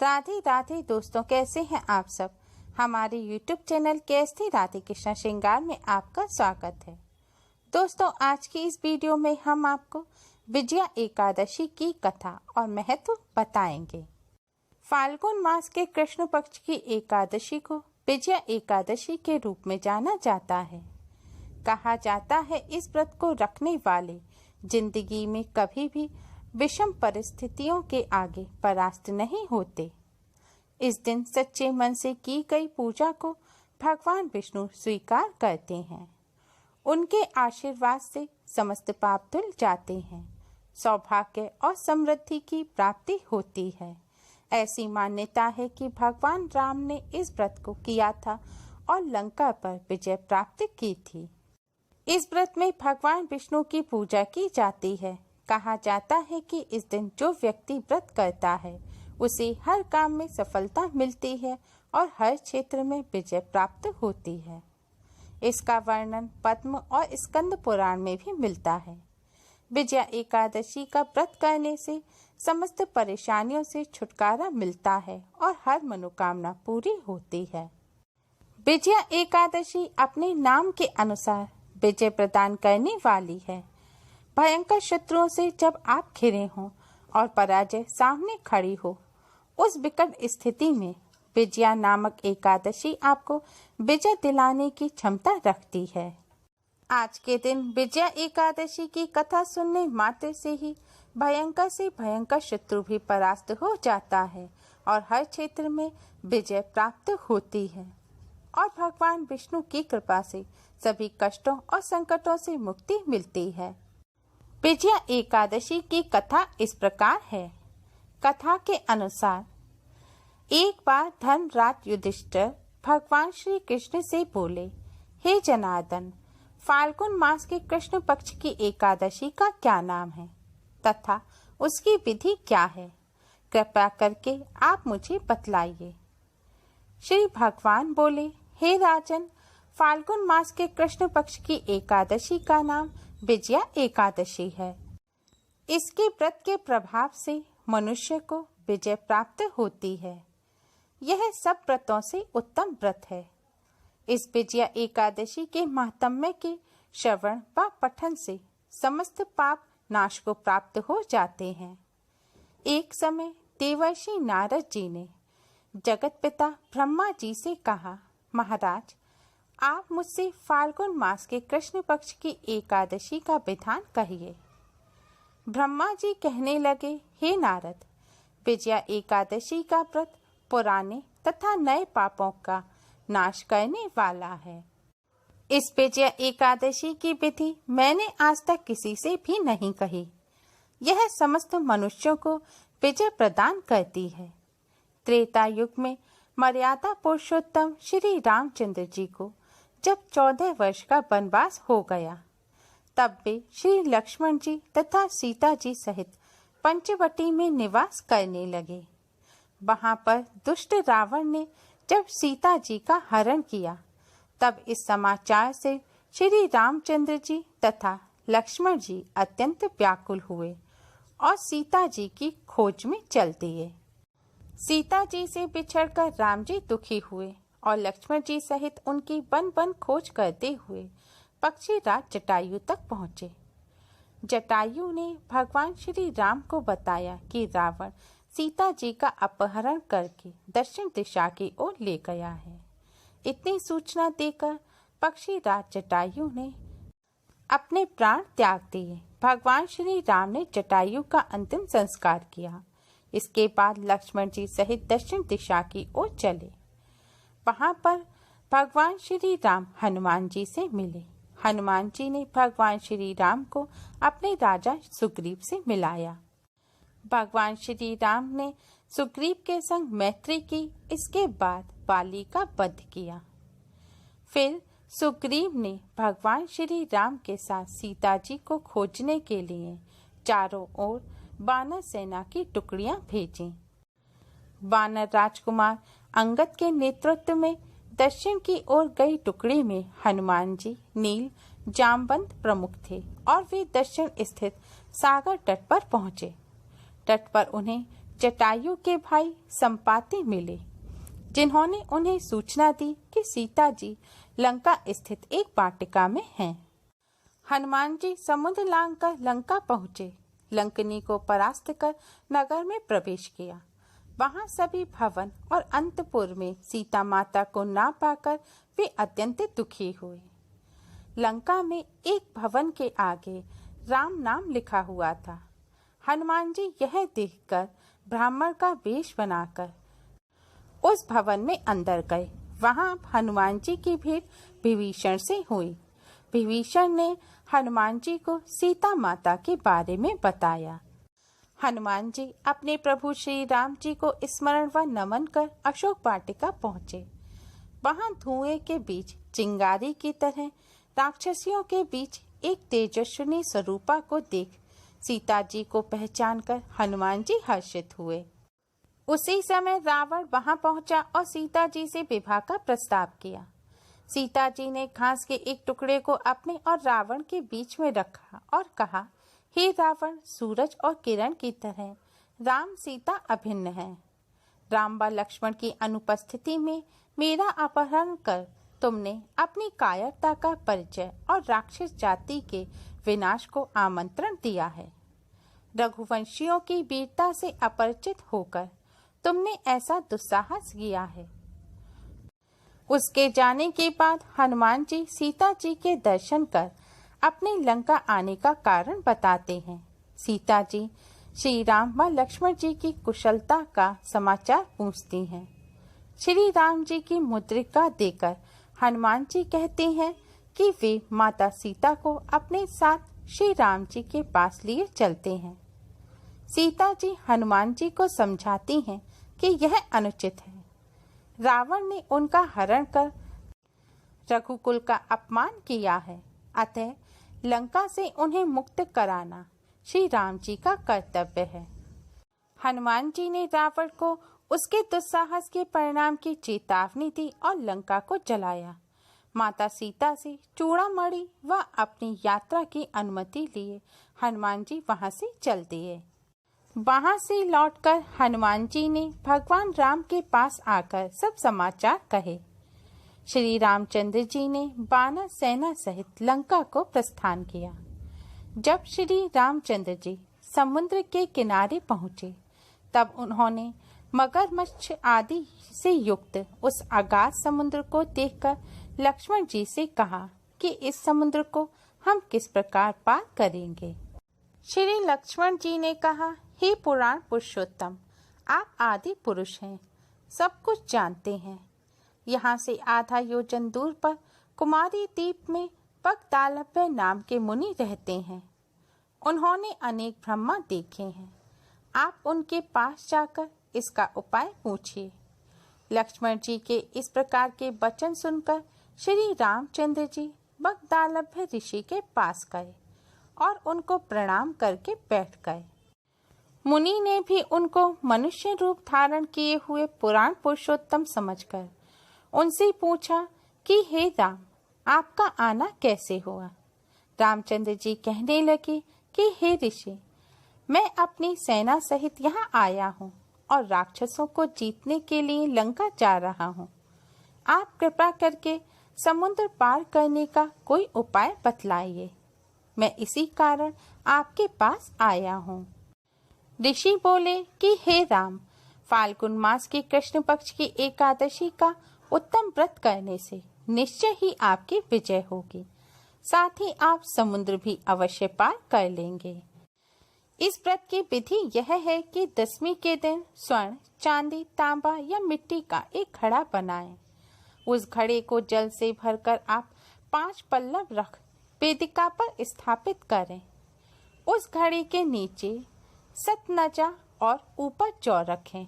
राधे राधे दोस्तों, कैसे हैं आप सब। हमारे YouTube channel KST Radhe Krishna श्रृंगार में आपका स्वागत है। दोस्तों, आज की इस वीडियो में हम आपको विजया एकादशी की कथा और महत्व बताएंगे। फाल्गुन मास के कृष्ण पक्ष की एकादशी को विजया एकादशी के रूप में जाना जाता है। कहा जाता है इस व्रत को रखने वाले जिंदगी में कभी भी विषम परिस्थितियों के आगे परास्त नहीं होते। इस दिन सच्चे मन से की गई पूजा को भगवान विष्णु स्वीकार करते हैं। उनके आशीर्वाद से समस्त पाप धुल जाते हैं, सौभाग्य और समृद्धि की प्राप्ति होती है। ऐसी मान्यता है कि भगवान राम ने इस व्रत को किया था और लंका पर विजय प्राप्त की थी। इस व्रत में भगवान विष्णु की पूजा की जाती है। कहा जाता है कि इस दिन जो व्यक्ति व्रत करता है उसे हर काम में सफलता मिलती है और हर क्षेत्र में विजय प्राप्त होती है। इसका वर्णन पद्म और स्कंद पुराण में भी मिलता है। विजया एकादशी का व्रत करने से समस्त परेशानियों से छुटकारा मिलता है और हर मनोकामना पूरी होती है। विजया एकादशी अपने नाम के अनुसार विजय प्रदान करने वाली है। भयंकर शत्रुओं से जब आप घिरे हों और पराजय सामने खड़ी हो, उस विकट स्थिति में विजया नामक एकादशी आपको विजय दिलाने की क्षमता रखती है। आज के दिन विजया एकादशी की कथा सुनने मात्र से ही भयंकर से भयंकर शत्रु भी परास्त हो जाता है और हर क्षेत्र में विजय प्राप्त होती है और भगवान विष्णु की कृपा से सभी कष्टों और संकटों से मुक्ति मिलती है। विजया एकादशी की कथा इस प्रकार है। कथा के अनुसार एक बार धर्मराज युधिष्ठिर भगवान श्री कृष्ण से बोले, हे जनार्दन, फाल्गुन मास के कृष्ण पक्ष की एकादशी का क्या नाम है तथा उसकी विधि क्या है? कृपया करके आप मुझे बतलाइए। श्री भगवान बोले, हे राजन, फाल्गुन मास के कृष्ण पक्ष की एकादशी का नाम विजया एकादशी है। इसके व्रत के प्रभाव से मनुष्य को विजय प्राप्त होती है। यह सब व्रतों से उत्तम व्रत है। इस विजया एकादशी के महात्म्य के श्रवण व पठन से समस्त पाप नाश को प्राप्त हो जाते हैं। एक समय देवर्षि नारद जी ने जगत पिता ब्रह्मा जी से कहा, महाराज, आप मुझसे फाल्गुन मास के कृष्ण पक्ष की एकादशी का विधान कहिए। ब्रह्मा जी कहने लगे, हे नारद, विजया एकादशी का व्रत पुराने तथा नए पापों का नाश करने वाला है। इस विजया एकादशी की विधि मैंने आज तक किसी से भी नहीं कही। यह समस्त मनुष्यों को विजय प्रदान करती है। त्रेता युग में मर्यादा पुरुषोत्तम श्री रामचंद्र जी को जब 14 वर्ष का वनवास हो गया, तब वे श्री लक्ष्मण जी तथा सीता जी सहित पंचवटी में निवास करने लगे। वहां पर दुष्ट रावण ने जब सीता जी का हरण किया, तब इस समाचार से श्री रामचंद्र जी तथा लक्ष्मण जी अत्यंत व्याकुल हुए और सीता जी की खोज में चल दिए। सीता जी से बिछड़कर राम जी दुखी हुए और लक्ष्मण जी सहित उनकी वन वन खोज करते हुए पक्षी राज जटायु तक पहुँचे। जटायु ने भगवान श्री राम को बताया कि रावण सीता जी का अपहरण करके दक्षिण दिशा की ओर ले गया है। इतनी सूचना देकर पक्षी राज जटायु ने अपने प्राण त्याग दिए। भगवान श्री राम ने जटायु का अंतिम संस्कार किया। इसके बाद लक्ष्मण जी सहित दक्षिण दिशा की ओर चले। वहां पर भगवान श्री राम हनुमान जी से मिले। हनुमान जी ने भगवान श्री राम को अपने राजा सुग्रीव से मिलाया। भगवान श्री राम ने सुग्रीव के संग मैत्री की। इसके बाद बाली का वध किया। फिर सुग्रीव ने भगवान श्री राम के साथ सीता जी को खोजने के लिए चारों ओर वानर सेना की टुकड़ियां भेजी। वानर राजकुमार अंगद के नेतृत्व में दक्षिण की ओर गई टुकड़ी में हनुमान जी, नील, जामवंत प्रमुख थे और वे दक्षिण स्थित सागर तट पर पहुंचे। तट पर उन्हें जटायु के भाई संपाति मिले, जिन्होंने उन्हें सूचना दी कि सीता जी लंका स्थित एक वाटिका में हैं। हनुमान जी समुद्र लांघकर लंका पहुँचे। लंकनी को परास्त कर नगर में प्रवेश किया। वहां सभी भवन और अंतपुर में सीता माता को ना पाकर वे अत्यंत दुखी हुए। लंका में एक भवन के आगे राम नाम लिखा हुआ था। हनुमान जी यह देखकर ब्राह्मण का वेश बनाकर उस भवन में अंदर गए। वहां हनुमान जी की भेंट विभीषण से हुई। विभीषण ने हनुमान जी को सीता माता के बारे में बताया। हनुमान जी अपने प्रभु श्री राम जी को स्मरण व नमन कर अशोक वाटिका पहुँचे। वहां धुएं के बीच चिंगारी की तरह राक्षसियों के बीच एक तेजस्विनी स्वरूपा को देख सीता जी को पहचानकर हनुमान जी हर्षित हुए। उसी समय रावण वहां पहुंचा और सीता जी से विवाह का प्रस्ताव किया। सीता जी ने घास के एक टुकड़े को अपने और रावण के बीच में रखा और कहा, हे रावण, सूरज और किरण की तरह राम सीता अभिन्न हैं। राम व लक्ष्मण की अनुपस्थिति में मेरा अपहरण कर तुमने अपनी कायरता का परिचय और राक्षस जाति के विनाश को आमंत्रण दिया है। रघुवंशियों की वीरता से अपरिचित होकर तुमने ऐसा दुस्साहस किया है। उसके जाने के बाद हनुमान जी सीता जी के दर्शन कर अपने लंका आने का कारण बताते हैं। सीता जी श्री राम व लक्ष्मण जी की कुशलता का समाचार पूछती हैं। श्री राम जी की मुद्रिका देकर हनुमान जी कहते हैं कि वे माता सीता को अपने साथ श्री राम जी के पास लिए चलते हैं। सीता जी हनुमान जी को समझाती हैं कि यह अनुचित है। रावण ने उनका हरण कर रघुकुल का अपमान किया है, अतः लंका से उन्हें मुक्त कराना श्री राम जी का कर्तव्य है। हनुमान जी ने रावण को उसके दुस्साहस के परिणाम की चेतावनी दी और लंका को जलाया। माता सीता से चूड़ामणि व अपनी यात्रा की अनुमति लिए हनुमान जी वहां से चल दिए। वहां से लौटकर हनुमान जी ने भगवान राम के पास आकर सब समाचार कहे। श्री रामचंद्र जी ने वानर सेना सहित लंका को प्रस्थान किया। जब श्री रामचंद्र जी समुद्र के किनारे पहुँचे, तब उन्होंने मगरमच्छ आदि से युक्त उस अगाध समुद्र को देखकर लक्ष्मण जी से कहा कि इस समुद्र को हम किस प्रकार पार करेंगे। श्री लक्ष्मण जी ने कहा, हे पुराण पुरुषोत्तम, आप आदि पुरुष हैं, सब कुछ जानते हैं। यहाँ से आधा योजन दूर पर कुमारी द्वीप में पगदालभ्य नाम के मुनि रहते हैं। उन्होंने अनेक ब्रह्मा देखे हैं। आप उनके पास जाकर इसका उपाय पूछिए। लक्ष्मण जी के इस प्रकार के वचन सुनकर श्री रामचंद्र जी पगदालभ्य ऋषि के पास गए और उनको प्रणाम करके बैठ गए। मुनि ने भी उनको मनुष्य रूप धारण किए हुए पुराण पुरुषोत्तम समझकर उनसे पूछा कि हे राम, आपका आना कैसे हुआ। रामचंद्र जी कहने लगे कि हे ऋषि, मैं अपनी सेना सहित यहाँ आया हूँ और राक्षसों को जीतने के लिए लंका जा रहा हूँ। आप कृपा करके समुद्र पार करने का कोई उपाय बतलाइए। मैं इसी कारण आपके पास आया हूँ। ऋषि बोले कि हे राम, फाल्गुन मास की कृष्ण पक्ष की एकादशी का उत्तम व्रत करने से निश्चय ही आपकी विजय होगी। साथ ही आप समुद्र भी अवश्य पार कर लेंगे। इस व्रत की विधि यह है कि दसवीं के दिन स्वर्ण, चांदी, तांबा या मिट्टी का एक घड़ा बनाएं। उस घड़े को जल से भरकर आप 5 पल्लव रख वेदिका पर स्थापित करें। उस घड़े के नीचे सतनजा और ऊपर जौ रखें।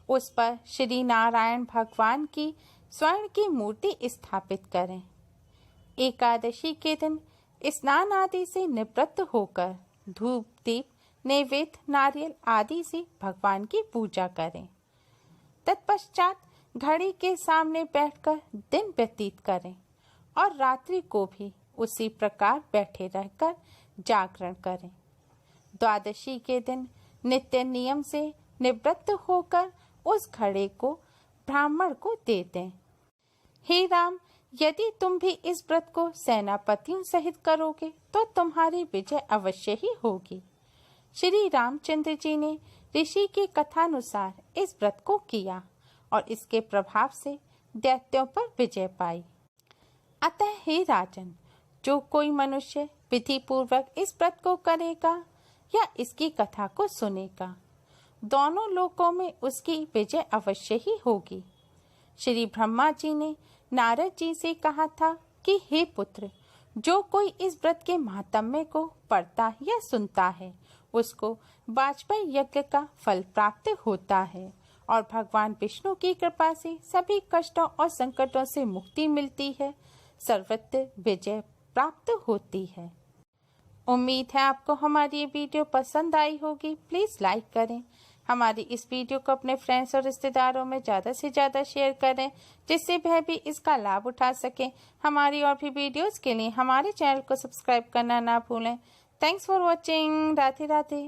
उस पर श्री नारायण भगवान की स्वर्ण की मूर्ति स्थापित करें। एकादशी के दिन स्नान आदि से निवृत्त होकर धूप, दीप, नैवेद्य, नारियल आदि से भगवान की पूजा करें। तत्पश्चात घड़ी के सामने बैठकर दिन व्यतीत करें और रात्रि को भी उसी प्रकार बैठे रहकर जागरण करें। द्वादशी के दिन नित्य नियम से निवृत्त होकर उस घड़े को ब्राह्मण को दे दें। हे राम, यदि तुम भी इस व्रत को सेनापतियों सहित करोगे तो तुम्हारी विजय अवश्य ही होगी। श्री रामचंद्र जी ने ऋषि की कथानुसार इस व्रत को किया और इसके प्रभाव से दैत्यों पर विजय पाई। अतः हे राजन, जो कोई मनुष्य विधि पूर्वक इस व्रत को करेगा या इसकी कथा को सुनेगा, दोनों लोकों में उसकी विजय अवश्य ही होगी। श्री ब्रह्मा जी ने नारद जी से कहा था कि हे पुत्र, जो कोई इस व्रत के महात्म्य को पढ़ता या सुनता है उसको वाजपेयी यज्ञ का फल प्राप्त होता है और भगवान विष्णु की कृपा से सभी कष्टों और संकटों से मुक्ति मिलती है, सर्वत्र विजय प्राप्त होती है। उम्मीद है आपको हमारी ये वीडियो पसंद आई होगी। प्लीज़ लाइक करें, हमारी इस वीडियो को अपने फ्रेंड्स और रिश्तेदारों में ज़्यादा से ज़्यादा शेयर करें जिससे वह भी इसका लाभ उठा सकें। हमारी और भी वीडियोस के लिए हमारे चैनल को सब्सक्राइब करना ना भूलें। Thanks for watching. Radhe Radhe.